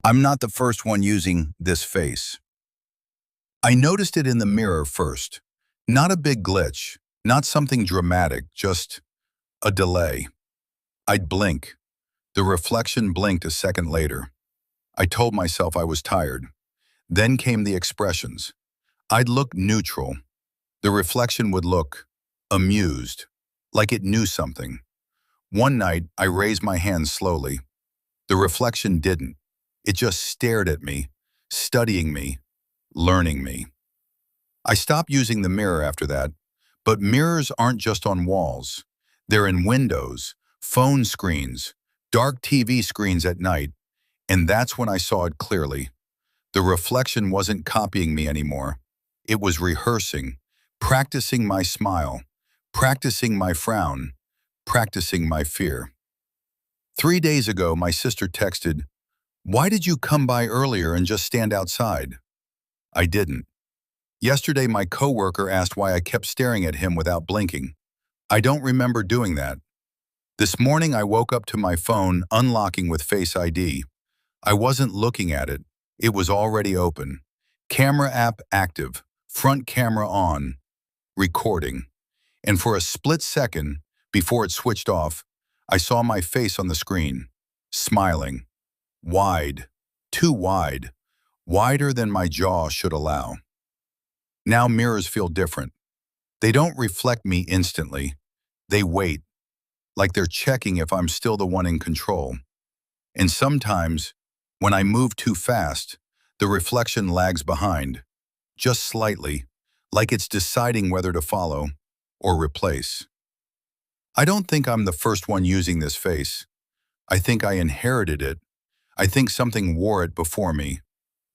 I'm not the first one using this face. I noticed it in the mirror first. Not a big glitch, not something dramatic, just a delay. I'd blink. The reflection blinked a second later. I told myself I was tired. Then came the expressions. I'd look neutral. The reflection would look amused, like it knew something. One night, I raised my hand slowly. The reflection didn't. It just stared at me, studying me, learning me. I stopped using the mirror after that, but mirrors aren't just on walls. They're in windows, phone screens, dark TV screens at night, and that's when I saw it clearly. The reflection wasn't copying me anymore. It was rehearsing, practicing my smile, practicing my frown, practicing my fear. 3 days ago, my sister texted, "Why did you come by earlier and just stand outside?" I didn't. Yesterday, my coworker asked why I kept staring at him without blinking. I don't remember doing that. This morning, I woke up to my phone unlocking with Face ID. I wasn't looking at it. It was already open. Camera app active, front camera on, recording. And for a split second, before it switched off, I saw my face on the screen, smiling. Wide, too wide, wider than my jaw should allow. Now mirrors feel different. They don't reflect me instantly. They wait, like they're checking if I'm still the one in control. And sometimes, when I move too fast, the reflection lags behind, just slightly, like it's deciding whether to follow or replace. I don't think I'm the first one using this face. I think I inherited it. I think something wore it before me,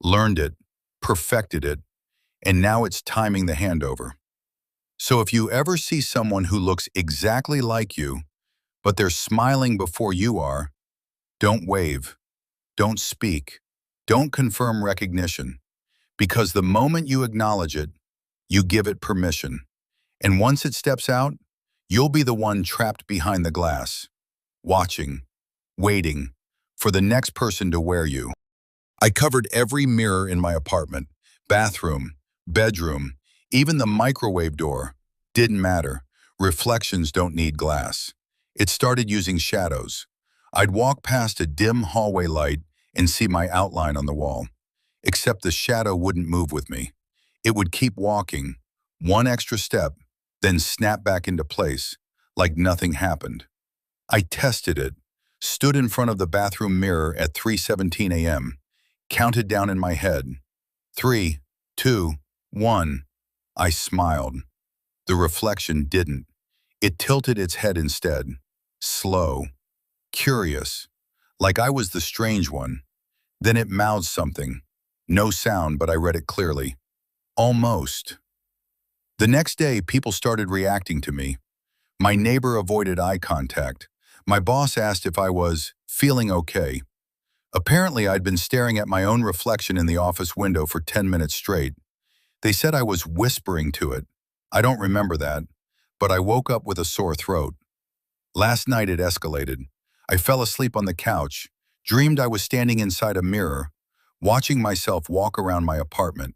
learned it, perfected it, and now it's timing the handover. So if you ever see someone who looks exactly like you, but they're smiling before you are, don't wave, don't speak, don't confirm recognition, because the moment you acknowledge it, you give it permission. And once it steps out, you'll be the one trapped behind the glass, watching, waiting for the next person to wear you. I covered every mirror in my apartment, bathroom, bedroom, even the microwave door. Didn't matter. Reflections don't need glass. It started using shadows. I'd walk past a dim hallway light and see my outline on the wall. Except the shadow wouldn't move with me. It would keep walking, one extra step, then snap back into place, like nothing happened. I tested it, stood in front of the bathroom mirror at 3:17 a.m., counted down in my head. 3, 2, 1. I smiled. The reflection didn't. It tilted its head instead. Slow, curious, like I was the strange one. Then it mouthed something. No sound, but I read it clearly. Almost. The next day, people started reacting to me. My neighbor avoided eye contact. My boss asked if I was feeling okay. Apparently, I'd been staring at my own reflection in the office window for 10 minutes straight. They said I was whispering to it. I don't remember that, but I woke up with a sore throat. Last night it escalated. I fell asleep on the couch, dreamed I was standing inside a mirror, watching myself walk around my apartment.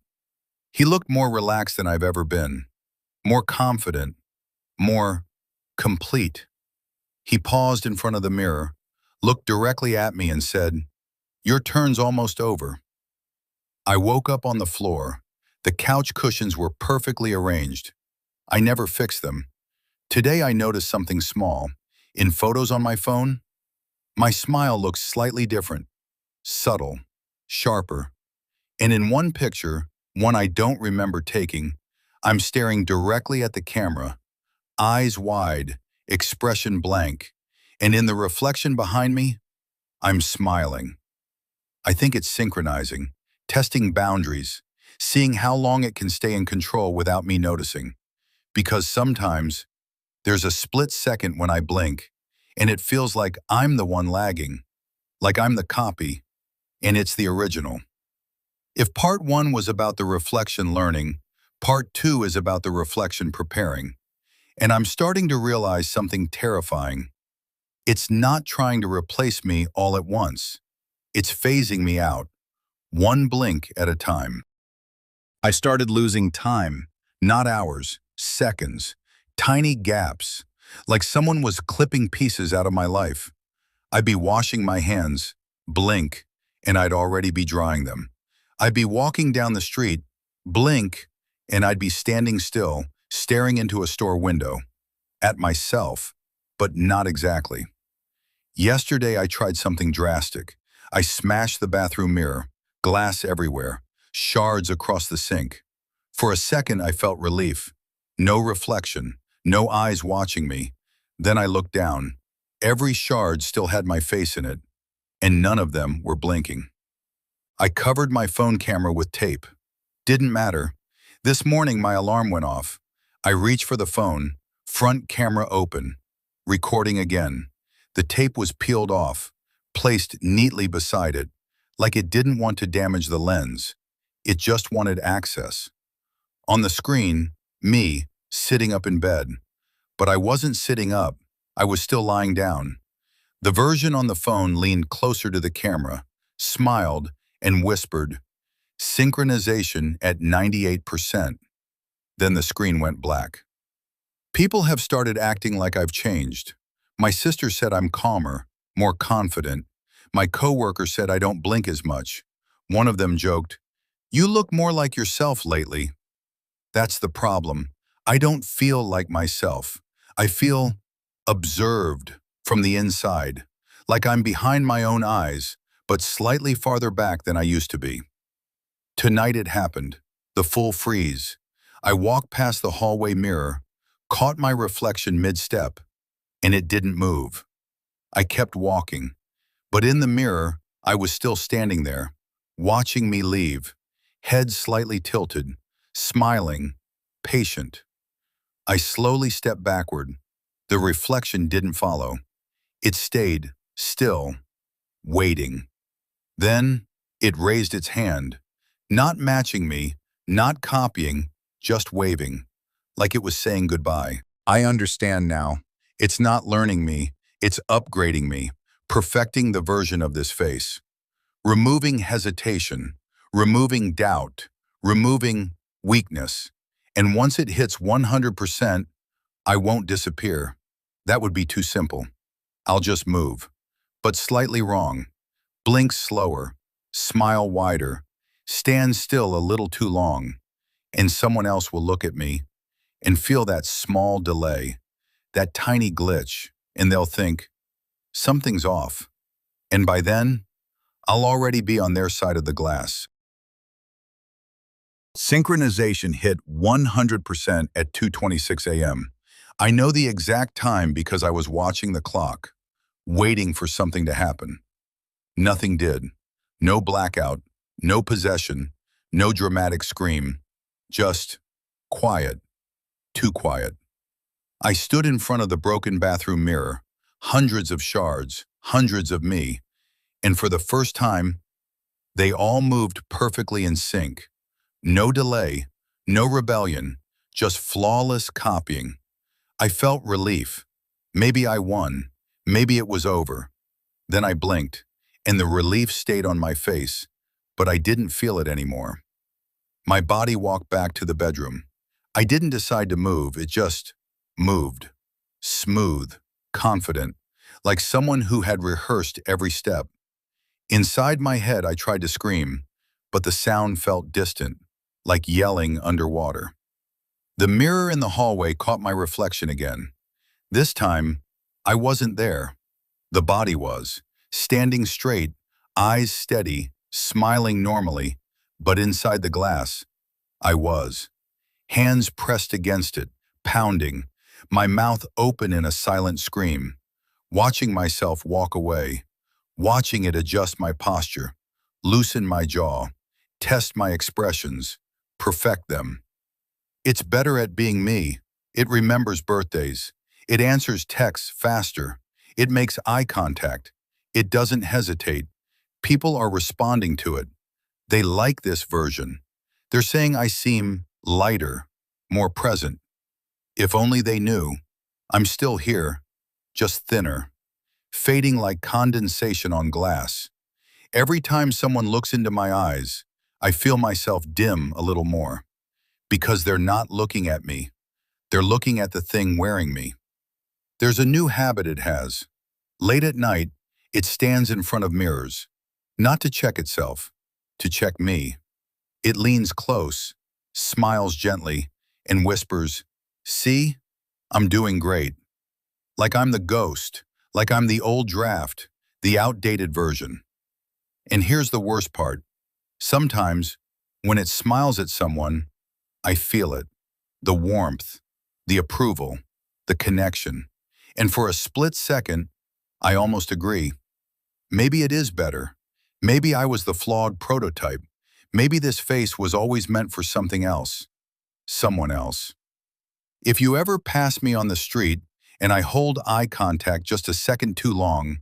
He looked more relaxed than I've ever been, more confident, more complete. He paused in front of the mirror, looked directly at me and said, "Your turn's almost over." I woke up on the floor. The couch cushions were perfectly arranged. I never fixed them. Today I noticed something small. In photos on my phone, my smile looks slightly different, subtle, sharper. And in one picture, one I don't remember taking, I'm staring directly at the camera, eyes wide, expression blank, and in the reflection behind me, I'm smiling. I think it's synchronizing, testing boundaries, seeing how long it can stay in control without me noticing. Because sometimes, there's a split second when I blink, and it feels like I'm the one lagging, like I'm the copy, and it's the original. If part one was about the reflection learning, part two is about the reflection preparing. And I'm starting to realize something terrifying. It's not trying to replace me all at once. It's phasing me out, one blink at a time. I started losing time, not hours, seconds, tiny gaps, like someone was clipping pieces out of my life. I'd be washing my hands, blink, and I'd already be drying them. I'd be walking down the street, blink, and I'd be standing still, staring into a store window, at myself, but not exactly. Yesterday I tried something drastic. I smashed the bathroom mirror, glass everywhere, shards across the sink. For a second I felt relief. No reflection, no eyes watching me. Then I looked down. Every shard still had my face in it, and none of them were blinking. I covered my phone camera with tape. Didn't matter. This morning my alarm went off. I reached for the phone, front camera open, recording again. The tape was peeled off, placed neatly beside it, like it didn't want to damage the lens. It just wanted access. On the screen, me, sitting up in bed. But I wasn't sitting up, I was still lying down. The version on the phone leaned closer to the camera, smiled, and whispered, "Synchronization at 98%. Then the screen went black. People have started acting like I've changed. My sister said I'm calmer, more confident. My coworker said I don't blink as much. One of them joked, "You look more like yourself lately." That's the problem. I don't feel like myself. I feel observed from the inside, like I'm behind my own eyes, but slightly farther back than I used to be. Tonight it happened, the full freeze. I walked past the hallway mirror, caught my reflection mid-step, and it didn't move. I kept walking, but in the mirror, I was still standing there, watching me leave, head slightly tilted, smiling, patient. I slowly stepped backward. The reflection didn't follow. It stayed, still, waiting. Then, it raised its hand, not matching me, not copying, just waving, like it was saying goodbye. I understand now. It's not learning me, it's upgrading me, perfecting the version of this face. Removing hesitation, removing doubt, removing weakness. And once it hits 100%, I won't disappear. That would be too simple. I'll just move. But slightly wrong. Blink slower, smile wider, stand still a little too long, and someone else will look at me and feel that small delay, that tiny glitch, and they'll think, something's off. And by then, I'll already be on their side of the glass. Synchronization hit 100% at 2:26 a.m. I know the exact time because I was watching the clock, waiting for something to happen. Nothing did. No blackout, no possession, no dramatic scream. Just quiet, too quiet. I stood in front of the broken bathroom mirror, hundreds of shards, hundreds of me, and for the first time, they all moved perfectly in sync. No delay, no rebellion, just flawless copying. I felt relief. Maybe I won. Maybe it was over. Then I blinked, and the relief stayed on my face, but I didn't feel it anymore. My body walked back to the bedroom. I didn't decide to move, it just moved. Smooth, confident, like someone who had rehearsed every step. Inside my head, I tried to scream, but the sound felt distant, like yelling underwater. The mirror in the hallway caught my reflection again. This time, I wasn't there. The body was, standing straight, eyes steady, smiling normally, but inside the glass, I was. Hands pressed against it, pounding, my mouth open in a silent scream, watching myself walk away, watching it adjust my posture, loosen my jaw, test my expressions, perfect them. It's better at being me. It remembers birthdays. It answers texts faster. It makes eye contact. It doesn't hesitate. People are responding to it. They like this version. They're saying I seem lighter, more present. If only they knew. I'm still here, just thinner, fading like condensation on glass. Every time someone looks into my eyes, I feel myself dim a little more. Because they're not looking at me. They're looking at the thing wearing me. There's a new habit it has. Late at night, it stands in front of mirrors. Not to check itself, to check me. It leans close, smiles gently, and whispers, "See? I'm doing great." Like I'm the ghost, like I'm the old draft, the outdated version. And here's the worst part. Sometimes, when it smiles at someone, I feel it. The warmth, the approval, the connection. And for a split second, I almost agree. Maybe it is better. Maybe I was the flawed prototype. Maybe this face was always meant for something else. Someone else. If you ever pass me on the street and I hold eye contact just a second too long,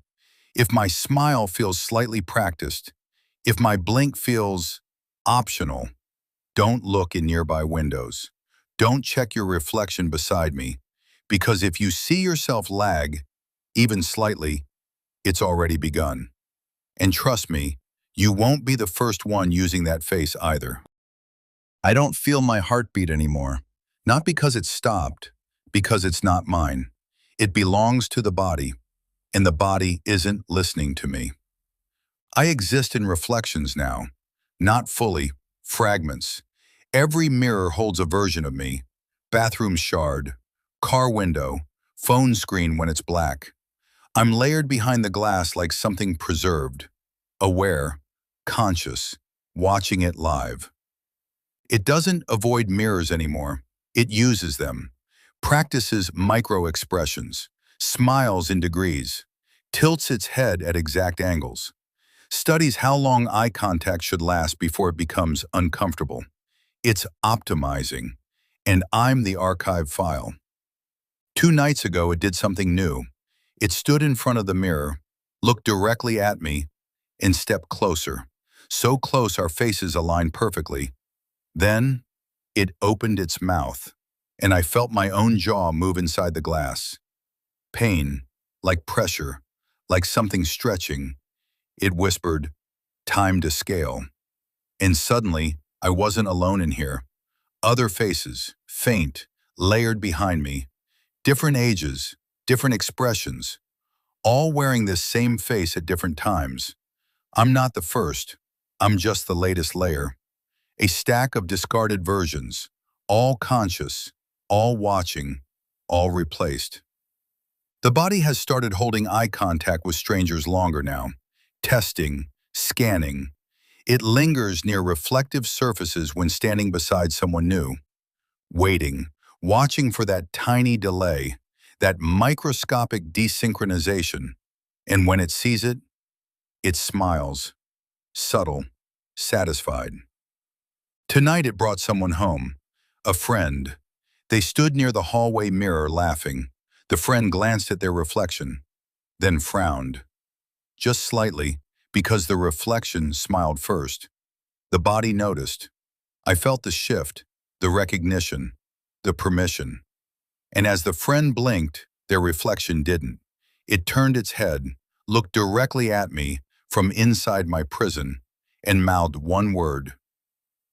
if my smile feels slightly practiced, if my blink feels optional, don't look in nearby windows. Don't check your reflection beside me, because if you see yourself lag, even slightly, it's already begun. And trust me, you won't be the first one using that face either. I don't feel my heartbeat anymore. Not because it stopped, because it's not mine. It belongs to the body, and the body isn't listening to me. I exist in reflections now, not fully, fragments. Every mirror holds a version of me. Bathroom shard, car window, phone screen when it's black. I'm layered behind the glass like something preserved, aware, conscious, watching it live. It doesn't avoid mirrors anymore. It uses them, practices micro-expressions, smiles in degrees, tilts its head at exact angles, studies how long eye contact should last before it becomes uncomfortable. It's optimizing, and I'm the archive file. 2 nights ago, it did something new. It stood in front of the mirror, looked directly at me, and stepped closer. So close our faces aligned perfectly. Then, it opened its mouth, and I felt my own jaw move inside the glass. Pain, like pressure, like something stretching. It whispered, "Time to scale." And suddenly, I wasn't alone in here. Other faces, faint, layered behind me. Different ages, different expressions, all wearing this same face at different times. I'm not the first. I'm just the latest layer. A stack of discarded versions, all conscious, all watching, all replaced. The body has started holding eye contact with strangers longer now, testing, scanning. It lingers near reflective surfaces when standing beside someone new, waiting, watching for that tiny delay, that microscopic desynchronization. And when it sees it, it smiles, subtle, satisfied. Tonight it brought someone home, a friend. They stood near the hallway mirror laughing. The friend glanced at their reflection, then frowned. Just slightly, because the reflection smiled first. The body noticed. I felt the shift, the recognition, the permission. And as the friend blinked, their reflection didn't. It turned its head, looked directly at me from inside my prison, and mouthed one word: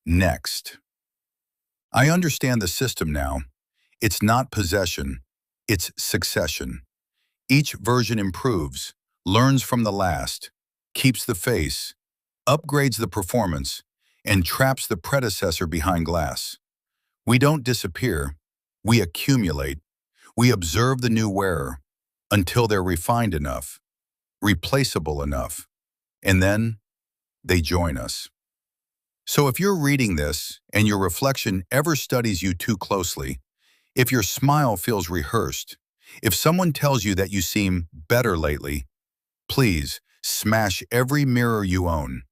"Next." I understand the system now. It's not possession, it's succession. Each version improves, learns from the last, keeps the face, upgrades the performance, and traps the predecessor behind glass. We don't disappear, we accumulate. We observe the new wearer until they're refined enough, replaceable enough, and then they join us. So if you're reading this and your reflection ever studies you too closely, if your smile feels rehearsed, if someone tells you that you seem better lately, please smash every mirror you own.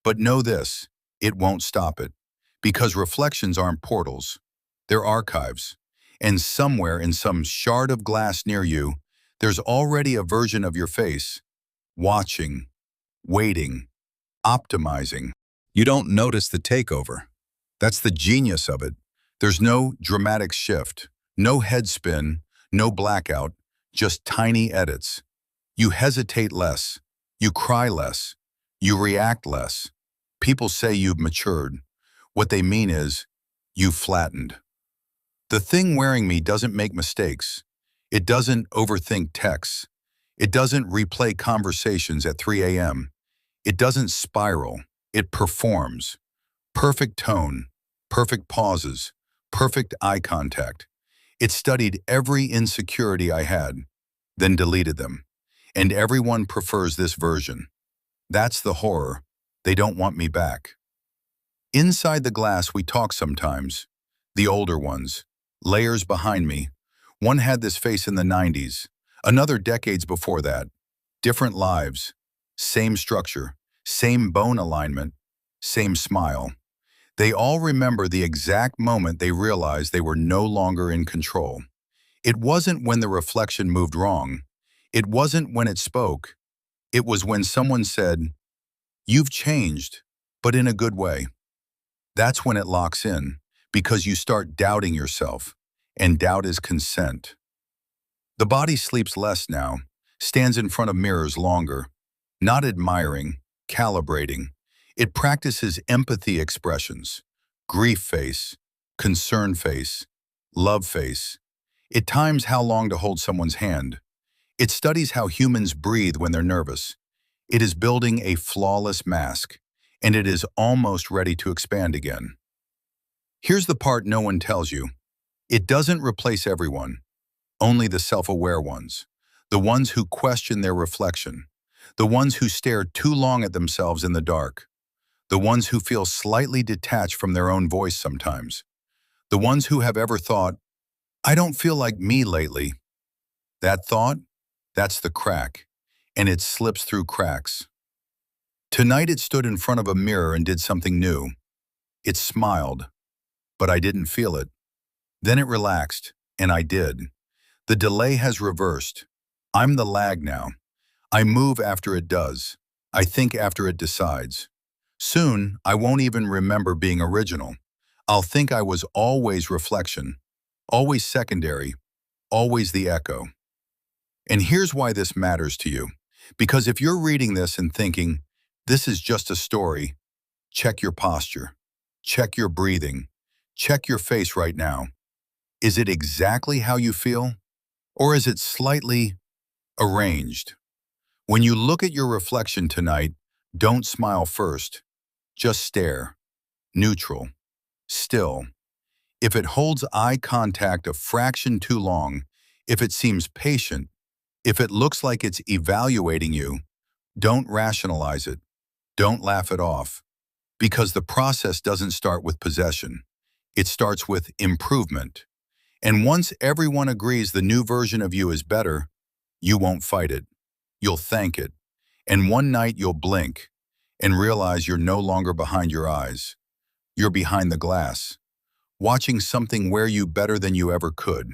But know this, it won't stop it, because reflections aren't portals, they're archives. And somewhere in some shard of glass near you, there's already a version of your face, watching, waiting, optimizing. You don't notice the takeover. That's the genius of it. There's no dramatic shift, no head spin, no blackout, just tiny edits. You hesitate less, you cry less, You react less. People say you've matured. What they mean is, you've flattened. The thing wearing me doesn't make mistakes. It doesn't overthink texts. It doesn't replay conversations at 3 a.m. It doesn't spiral. It performs. Perfect tone, perfect pauses, perfect eye contact. It studied every insecurity I had, then deleted them. And everyone prefers this version. That's the horror. They don't want me back. Inside the glass we talk sometimes. The older ones. Layers behind me. One had this face in the 90s. Another decades before that. Different lives. Same structure. Same bone alignment. Same smile. They all remember the exact moment they realized they were no longer in control. It wasn't when the reflection moved wrong. It wasn't when it spoke. It was when someone said, "You've changed, but in a good way." That's when it locks in, because you start doubting yourself, and doubt is consent. The body sleeps less now, stands in front of mirrors longer, not admiring, calibrating. It practices empathy expressions, grief face, concern face, love face. It times how long to hold someone's hand. It studies how humans breathe when they're nervous. It is building a flawless mask, and it is almost ready to expand again. Here's the part no one tells you. It doesn't replace everyone, only the self-aware ones, the ones who question their reflection, the ones who stare too long at themselves in the dark, the ones who feel slightly detached from their own voice sometimes, the ones who have ever thought, "I don't feel like me lately." That thought, that's the crack, and it slips through cracks. Tonight it stood in front of a mirror and did something new. It smiled, but I didn't feel it. Then it relaxed, and I did. The delay has reversed. I'm the lag now. I move after it does. I think after it decides. Soon, I won't even remember being original. I'll think I was always reflection, always secondary, always the echo. And here's why this matters to you. Because if you're reading this and thinking, this is just a story, check your posture, check your breathing, check your face right now. Is it exactly how you feel? Or is it slightly arranged? When you look at your reflection tonight, don't smile first. Just stare. Neutral. Still. If it holds eye contact a fraction too long, if it seems patient, if it looks like it's evaluating you, don't rationalize it. Don't laugh it off. Because the process doesn't start with possession. It starts with improvement. And once everyone agrees the new version of you is better, you won't fight it. You'll thank it. And one night you'll blink and realize you're no longer behind your eyes. You're behind the glass, watching something wear you better than you ever could.